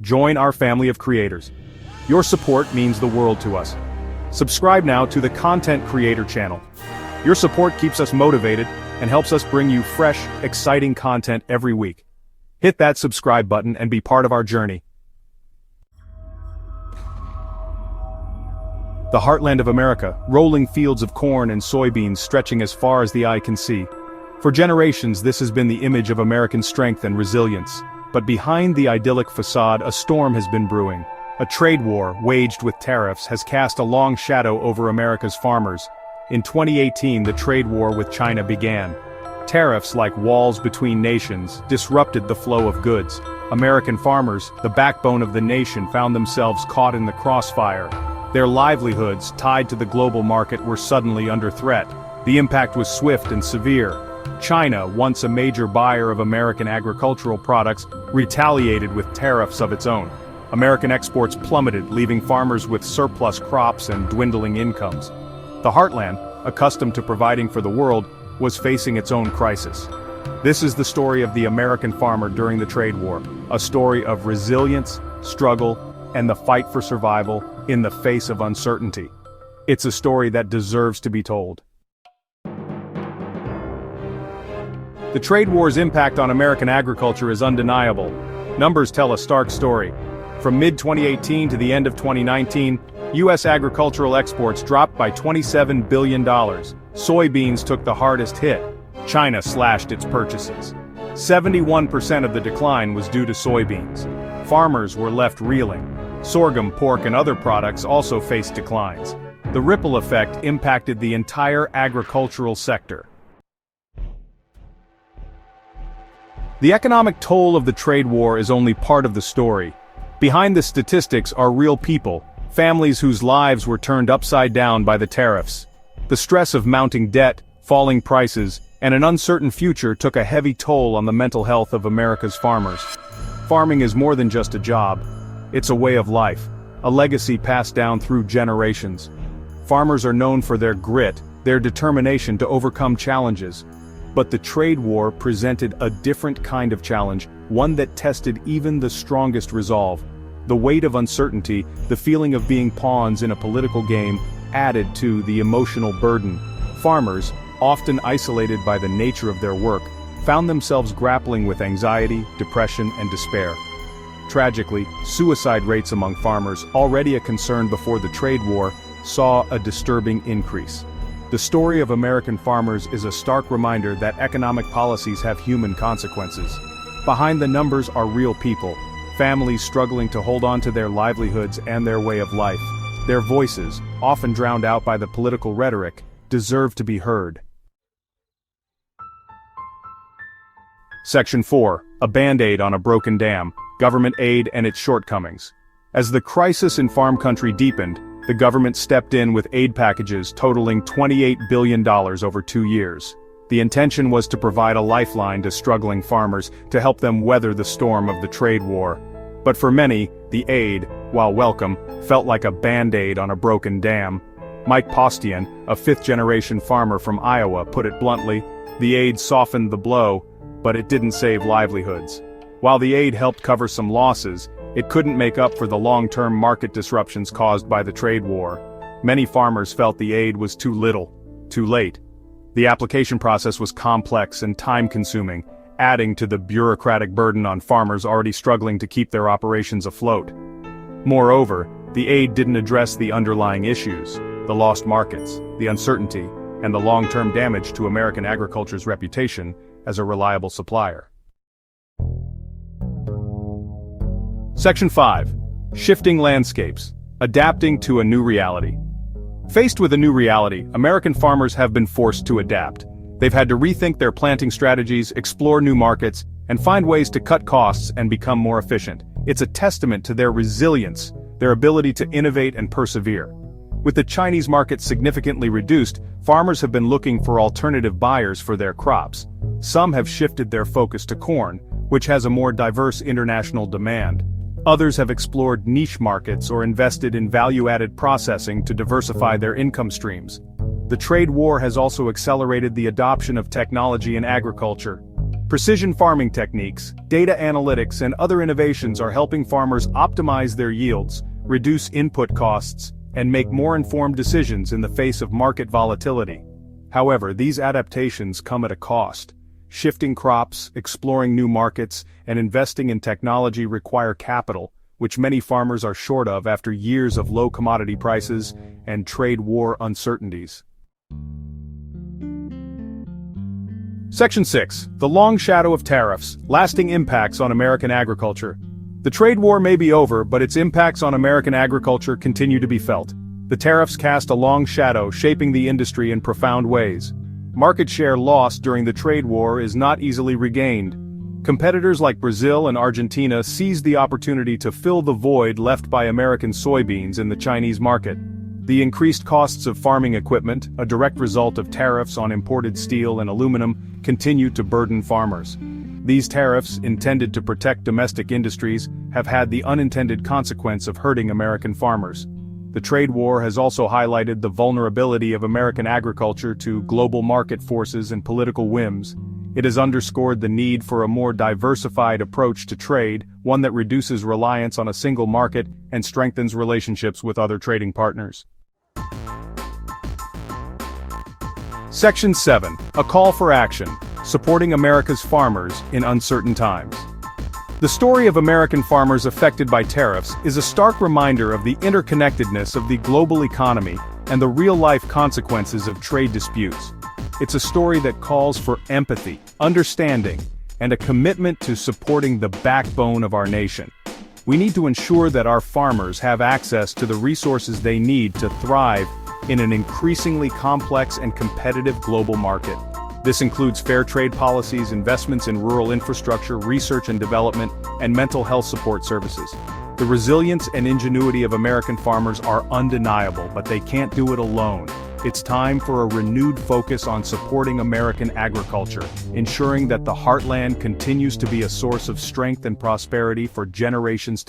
Join our family of creators. Your support means the world to us. Subscribe now to the Content Creator channel. Your support keeps us motivated and helps us bring you fresh, exciting content every week. Hit that subscribe button and be part of our journey. The heartland of America, rolling fields of corn and soybeans stretching as far as the eye can see. For generations, this has been the image of American strength and resilience. But behind the idyllic facade, a storm has been brewing. A trade war, waged with tariffs, has cast a long shadow over America's farmers. In 2018, the trade war with China began. Tariffs, like walls between nations, disrupted the flow of goods. American farmers, the backbone of the nation, found themselves caught in the crossfire. Their livelihoods, tied to the global market, were suddenly under threat. The impact was swift and severe. China, once a major buyer of American agricultural products, retaliated with tariffs of its own. American exports plummeted, leaving farmers with surplus crops and dwindling incomes. The heartland, accustomed to providing for the world, was facing its own crisis. This is the story of the American farmer during the trade war, a story of resilience, struggle, and the fight for survival in the face of uncertainty. It's a story that deserves to be told. The trade war's impact on American agriculture is undeniable. Numbers tell a stark story. From mid-2018 to the end of 2019, U.S. agricultural exports dropped by $27 billion. Soybeans took the hardest hit. China slashed its purchases. 71% of the decline was due to soybeans. Farmers were left reeling. Sorghum, pork, and other products also faced declines. The ripple effect impacted the entire agricultural sector. The economic toll of the trade war is only part of the story. Behind the statistics are real people, families whose lives were turned upside down by the tariffs. The stress of mounting debt, falling prices, and an uncertain future took a heavy toll on the mental health of America's farmers. Farming is more than just a job. It's a way of life, a legacy passed down through generations. Farmers are known for their grit, their determination to overcome challenges. But the trade war presented a different kind of challenge, one that tested even the strongest resolve. The weight of uncertainty, the feeling of being pawns in a political game, added to the emotional burden. Farmers, often isolated by the nature of their work, found themselves grappling with anxiety, depression, and despair. Tragically, suicide rates among farmers, already a concern before the trade war, saw a disturbing increase. The story of American farmers is a stark reminder that economic policies have human consequences. Behind the numbers are real people, families struggling to hold on to their livelihoods and their way of life. Their voices, often drowned out by the political rhetoric, deserve to be heard. Section 4. A Band-Aid on a Broken Dam. Government Aid and Its Shortcomings. As the crisis in farm country deepened, the government stepped in with aid packages totaling $28 billion over 2 years. The intention was to provide a lifeline to struggling farmers to help them weather the storm of the trade war. But for many, the aid, while welcome, felt like a band-aid on a broken dam. Mike Postian, a fifth-generation farmer from Iowa, put it bluntly, the aid softened the blow, but it didn't save livelihoods. While the aid helped cover some losses, it couldn't make up for the long-term market disruptions caused by the trade war. Many farmers felt the aid was too little, too late. The application process was complex and time-consuming, adding to the bureaucratic burden on farmers already struggling to keep their operations afloat. Moreover, the aid didn't address the underlying issues, the lost markets, the uncertainty, and the long-term damage to American agriculture's reputation as a reliable supplier. Section 5. Shifting landscapes. Adapting to a new reality. Faced with a new reality, American farmers have been forced to adapt. They've had to rethink their planting strategies, explore new markets, and find ways to cut costs and become more efficient. It's a testament to their resilience, their ability to innovate and persevere. With the Chinese market significantly reduced, farmers have been looking for alternative buyers for their crops. Some have shifted their focus to corn, which has a more diverse international demand. Others have explored niche markets or invested in value-added processing to diversify their income streams. The trade war has also accelerated the adoption of technology in agriculture. Precision farming techniques, data analytics, and other innovations are helping farmers optimize their yields, reduce input costs, and make more informed decisions in the face of market volatility. However, these adaptations come at a cost. Shifting crops, exploring new markets, and investing in technology require capital, which many farmers are short of after years of low commodity prices and trade war uncertainties. Section 6. The long shadow of tariffs, lasting impacts on American agriculture. The trade war may be over, but its impacts on American agriculture continue to be felt. The tariffs cast a long shadow, shaping the industry in profound ways. Market share lost during the trade war is not easily regained. Competitors like Brazil and Argentina seized the opportunity to fill the void left by American soybeans in the Chinese market. The increased costs of farming equipment, a direct result of tariffs on imported steel and aluminum, continue to burden farmers. These tariffs, intended to protect domestic industries, have had the unintended consequence of hurting American farmers. The trade war has also highlighted the vulnerability of American agriculture to global market forces and political whims. It has underscored the need for a more diversified approach to trade, one that reduces reliance on a single market and strengthens relationships with other trading partners. Section 7. A call for action, supporting America's farmers in uncertain times. The story of American farmers affected by tariffs is a stark reminder of the interconnectedness of the global economy and the real-life consequences of trade disputes. It's a story that calls for empathy, understanding, and a commitment to supporting the backbone of our nation. We need to ensure that our farmers have access to the resources they need to thrive in an increasingly complex and competitive global market. This includes fair trade policies, investments in rural infrastructure, research and development, and mental health support services. The resilience and ingenuity of American farmers are undeniable, but they can't do it alone. It's time for a renewed focus on supporting American agriculture, ensuring that the heartland continues to be a source of strength and prosperity for generations to come.